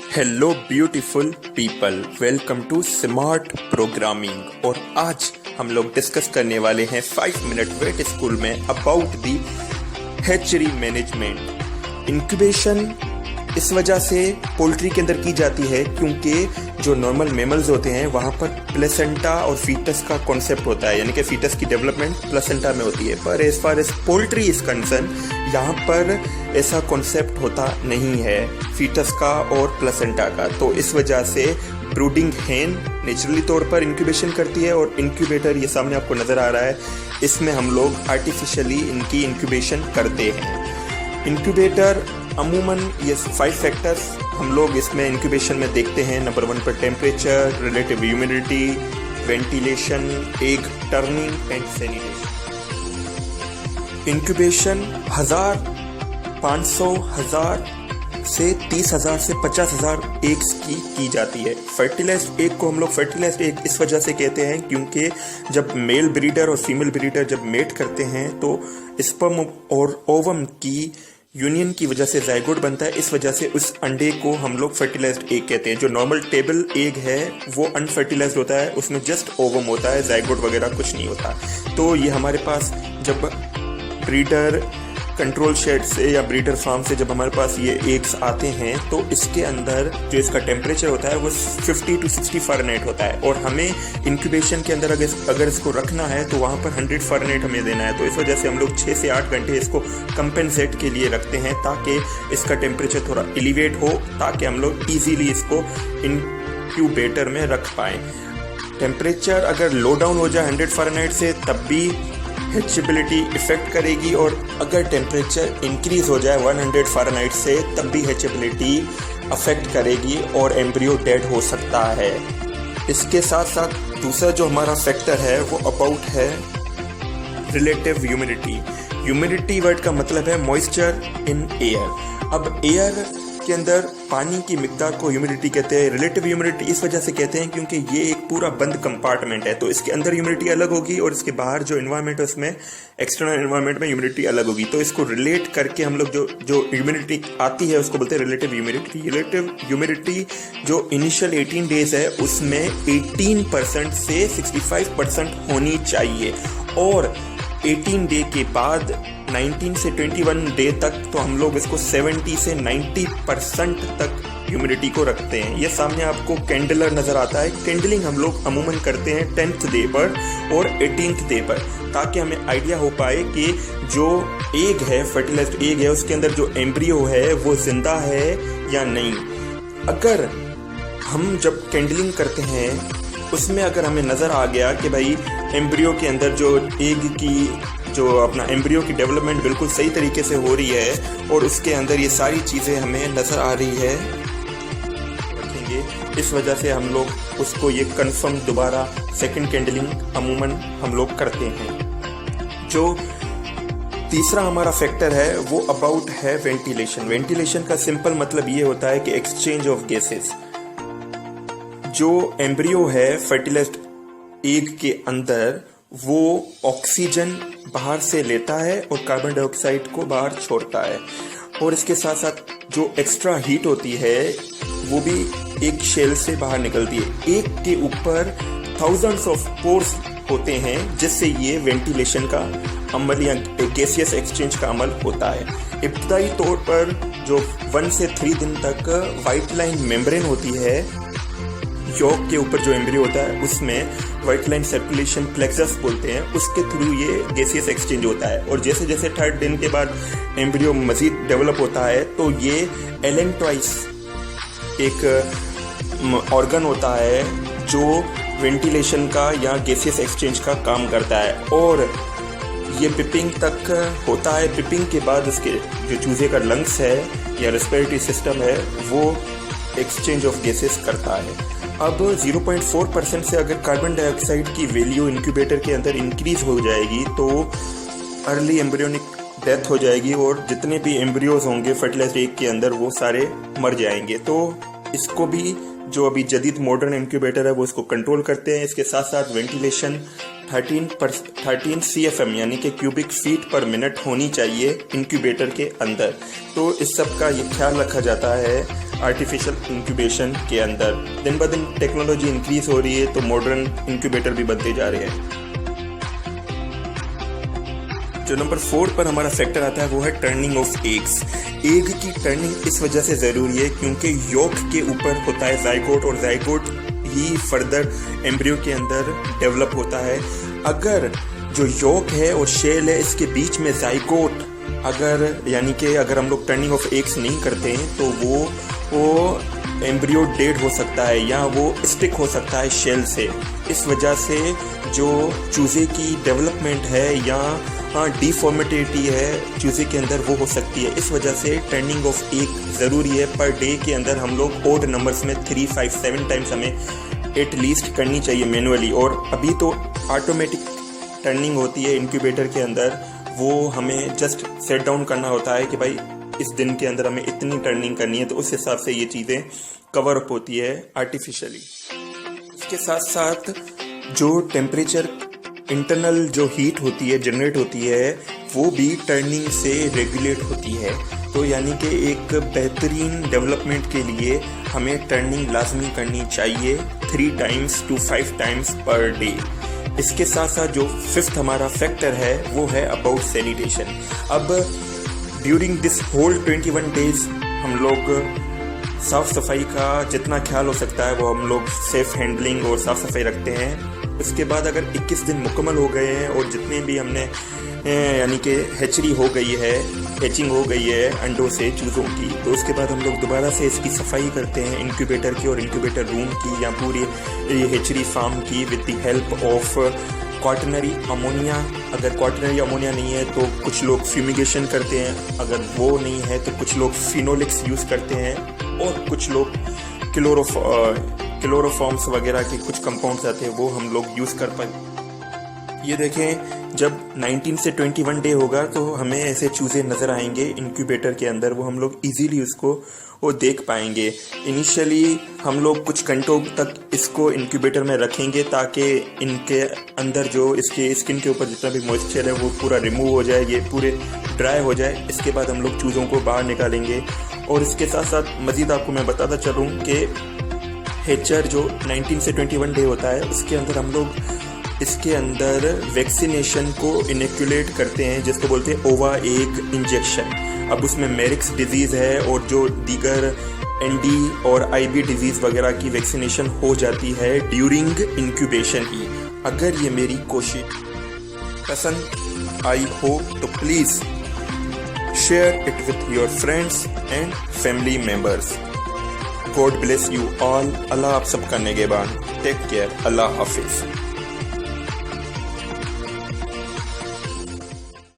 Hello beautiful people, welcome to smart programming. और आज हम लोग डिस्कस करने वाले हैं 5 मिनट वेट स्कूल में about the hatchery management. Incubation इस वजह से पोल्ट्री के अंदर की जाती है क्योंकि जो नॉर्मल मेमल्स होते हैं वहाँ पर प्लेसेंटा और फीटस का कॉन्सेप्ट होता है, यानी कि फीटस की डेवलपमेंट प्लेसेंटा में होती है। पर as far as poultry is concern, यहाँ पर ऐसा कॉन्सेप्ट होता नहीं है फीटस का और प्लेसेंटा का। तो इस वजह से ब्रूडिंग हेन नेचुरली तौर पर इंक्यूबेशन करती है और इंक्यूबेटर ये सामने आपको नज़र आ रहा है, इसमें हम लोग आर्टिफिशियली इनकी इंक्यूबेशन करते हैं। इंक्यूबेटर अमूमन ये 5 फैक्टर्स हम लोग इसमें इंक्यूबेशन में देखते हैं। नंबर 1 पर temperature, relative humidity, ventilation, egg turning and sanitation. Incubation 1000, 500, 1000 से 30,000 से 50,000 एग्स की जाती है। फर्टिलाइज्ड एग को हम लोग फर्टिलाइज्ड एग इस वजह से कहते हैं क्योंकि जब मेल ब्रीडर और फीमेल ब्रीडर जब मेट करते हैं तो स्पर्म और ओवम की यूनियन की वजह से जायगोट बनता है। इस वजह से उस अंडे को हम लोग फर्टिलाइज्ड एग कहते हैं। जो नॉर्मल टेबल एग है वो अनफर्टिलाइज्ड होता है, उसमें जस्ट ओवम होता है, जायगोट वगैरह कुछ नहीं होता। तो ये हमारे पास जब ब्रीडर कंट्रोल शेड से या ब्रीडर फार्म से जब हमारे पास ये एग्स आते हैं तो इसके अंदर जो इसका टेम्परेचर होता है वो 50 to 60 फ़ारेनहाइट होता है और हमें इंक्यूबेशन के अंदर अगर इसको रखना है तो वहाँ पर 100 फ़ारेनहाइट हमें देना है। तो इस वजह से हम लोग 6 से 8 घंटे इसको कंपेंसेट के लिए रखते हैं ताकि इसका टेम्परेचर थोड़ा एलिवेट हो, ताकि हम लोग ईजीली इसको इंक्यूबेटर में रख पाएँ। टेम्परेचर अगर लो डाउन हो जाए 100 फ़ारेनहाइट से तब भी हैचेबिलिटी इफेक्ट करेगी, और अगर टेम्परेचर इंक्रीज हो जाए 100 फ़ारेनहाइट से तब भी हैचेबिलिटी अफेक्ट करेगी और एम्ब्रियो डेड हो सकता है। इसके साथ साथ दूसरा जो हमारा फैक्टर है वो अबाउट है रिलेटिव ह्यूमिडिटी। ह्यूमिडिटी वर्ड का मतलब है मॉइस्चर इन एयर। अब एयर के अंदर पानी की मिकदार को ह्यूमिडिटी कहते हैं। रिलेटिव ह्यूमिडिटी इस वजह से कहते हैं क्योंकि ये एक पूरा बंद कंपार्टमेंट है, तो इसके अंदर ह्यूमिडिटी अलग होगी और इसके बाहर जो एनवायरनमेंट है उसमें एक्सटर्नल एनवायरनमेंट में ह्यूमिडिटी अलग होगी। तो इसको रिलेट करके हम लोग जो ह्यूमिडिटी आती है उसको बोलते हैं रिलेटिव ह्यूमिडिटी। रिलेटिव ह्यूमिडिटी जो इनिशियल 18 डेज है उसमें 18% से 65% होनी चाहिए, और 18 डे के बाद 19 से 21 डे तक तो हम लोग इसको 70 से 90% तक ह्यूमिडिटी को रखते हैं। ये सामने आपको कैंडलर नज़र आता है। कैंडलिंग हम लोग अमूमन करते हैं 10th डे पर और 18th डे पर, ताकि हमें आइडिया हो पाए कि जो एग है, फर्टिलाइज्ड एग है, उसके अंदर जो एम्ब्रियो है वो जिंदा है या नहीं। अगर हम जब कैंडलिंग करते हैं उसमें अगर हमें नज़र आ गया कि भाई एम्ब्रियो के अंदर जो एग की जो अपना एम्ब्रियो की डेवलपमेंट बिल्कुल सही तरीके से हो रही है और उसके अंदर ये सारी चीज़ें हमें नज़र आ रही है रखेंगे, इस वजह से हम लोग उसको ये कंफर्म दोबारा सेकंड कैंडलिंग अमूमन हम लोग करते हैं। जो तीसरा हमारा फैक्टर है वो अबाउट है वेंटिलेशन। वेंटिलेशन का सिंपल मतलब ये होता है कि एक्सचेंज ऑफ गैसेस। जो एम्ब्रियो है फर्टिलाइज्ड एग के अंदर वो ऑक्सीजन बाहर से लेता है और कार्बन डाइऑक्साइड को बाहर छोड़ता है, और इसके साथ साथ जो एक्स्ट्रा हीट होती है वो भी एक शेल से बाहर निकलती है। एग के ऊपर थाउजेंड्स ऑफ पोर्स होते हैं जिससे ये वेंटिलेशन का अमल या गैसियस एक्सचेंज का अमल होता है। इब्तदाई तौर पर जो 1 से 3 दिन तक वाइट लाइन मेम्ब्रेन होती है यॉक के ऊपर, जो एम्ब्रियो होता है उसमें व्हाइट लाइन सर्कुलेशन प्लेक्सस बोलते हैं, उसके थ्रू ये गैसियस एक्सचेंज होता है। और जैसे जैसे 3rd दिन के बाद एम्ब्रियो मजीद डेवलप होता है तो ये एलेंट्राइस एक ऑर्गन होता है जो वेंटिलेशन का या गैसियस एक्सचेंज का काम करता है, और ये पिपिंग तक होता है। पिपिंग के बाद उसके जो चूजे का लंग्स है या रेस्पिरेटरी सिस्टम है वो एक्सचेंज ऑफ गैसेस करता है। अब 0.4% से अगर कार्बन डाइऑक्साइड की वैल्यू इंक्यूबेटर के अंदर इंक्रीज हो जाएगी तो अर्ली एम्ब्रियोनिक डेथ हो जाएगी और जितने भी एम्ब्रियोज होंगे फर्टिलाइज्ड एग के अंदर वो सारे मर जाएंगे। तो इसको भी जो अभी जदीद मॉडर्न इंक्यूबेटर है वो इसको कंट्रोल करते हैं। इसके साथ साथ वेंटिलेशन 13 CFM यानी कि क्यूबिक फीट पर मिनट होनी चाहिए इंक्यूबेटर के अंदर। तो इस सब का ये ख्याल रखा जाता है आर्टिफिशियल इंक्यूबेशन के अंदर। दिन ब दिन टेक्नोलॉजी इंक्रीज हो रही है तो मॉडर्न इंक्यूबेटर भी बनते जा रहे हैं। जो नंबर 4 पर हमारा फैक्टर आता है वो है टर्निंग ऑफ एग्स। एग की टर्निंग इस वजह से ज़रूरी है क्योंकि योक के ऊपर होता है जाइगोट, और जाइगोट ही फर्दर एम्ब्रियो के अंदर डेवलप होता है। अगर जो योक है और शेल है इसके बीच में जाइगोट यानी कि अगर हम लोग टर्निंग ऑफ एग्स नहीं करते हैं तो वो एम्ब्रियो डेड हो सकता है या वो स्टिक हो सकता है शेल से। इस वजह से जो चूजे की डेवलपमेंट है या डिफॉर्मेटिविटी है चूजे के अंदर वो हो सकती है। इस वजह से टर्निंग ऑफ एग ज़रूरी है। पर डे के अंदर हम लोग ओड नंबर्स में 3, 5, 7 टाइम्स हमें एटलीस्ट करनी चाहिए मैनुअली। और अभी तो ऑटोमेटिक टर्निंग होती है इंक्यूबेटर के अंदर, वो हमें जस्ट सेट डाउन करना होता है कि भाई इस दिन के अंदर हमें इतनी टर्निंग करनी है, तो उस हिसाब से ये चीज़ें कवर अप होती है आर्टिफिशियली। इसके साथ साथ जो टेम्परेचर इंटरनल जो हीट होती है जनरेट होती है वो भी टर्निंग से रेगुलेट होती है। तो यानी कि एक बेहतरीन डेवलपमेंट के लिए हमें टर्निंग लाजमी करनी चाहिए 3 times to 5 times per day. इसके साथ साथ जो 5th हमारा फैक्टर है वो है अबाउट सैनिटेशन। अब ड्यूरिंग दिस होल 21 डेज हम लोग साफ़ सफाई का जितना ख्याल हो सकता है वो हम लोग सेफ हैंडलिंग और साफ़ सफाई रखते हैं। उसके बाद अगर 21 दिन मुकम्मल हो गए हैं और जितने भी हमने यानी कि हैचरी हो गई है, हैचिंग हो गई है अंडों से चूज़ों की, तो उसके बाद हम लोग दोबारा से इसकी सफाई करते हैं इंक्यूबेटर की और इंक्यूबेटर रूम की या पूरी हैचरी फार्म की with the help of quaternary ammonia. अगर क्वाटरनरी अमोनिया नहीं है तो कुछ लोग फ्यूमिगेशन करते हैं, अगर वो नहीं है तो कुछ लोग फिनोलिक्स यूज़ करते हैं और कुछ लोग क्लोरोफॉर्म्स वगैरह के कुछ कंपाउंड्स आते हैं वो हम लोग यूज़ कर पाए। ये देखें जब 19 से 21 डे होगा तो हमें ऐसे चूज़े नज़र आएंगे इंक्यूबेटर के अंदर, वो हम लोग इजीली उसको वो देख पाएंगे। इनिशियली हम लोग कुछ घंटों तक इसको इंक्यूबेटर में रखेंगे ताकि इनके अंदर जो इसके स्किन के ऊपर जितना भी मॉइस्चर है वो पूरा रिमूव हो जाए, ये पूरे ड्राई हो जाए। इसके बाद हम लोग चूज़ों को बाहर निकालेंगे। और इसके साथ साथ मज़ीद आपको मैं बताता चलूँ कि हैचर जो 19 से 21 डे होता है उसके अंदर हम लोग इसके अंदर वैक्सीनेशन को इनोक्यूलेट करते हैं जिसको बोलते हैं ओवा एग इंजेक्शन। अब उसमें मेरिक्स डिजीज़ है और जो दीगर एनडी और आईबी डिजीज़ वगैरह की वैक्सीनेशन हो जाती है ड्यूरिंग इंक्यूबेशन ही। अगर ये मेरी कोशिश पसंद आई हो तो please share it with your friends and family members. God bless you all. Allah आप सबका निगहबान। Take care. अल्लाह हाफिज़।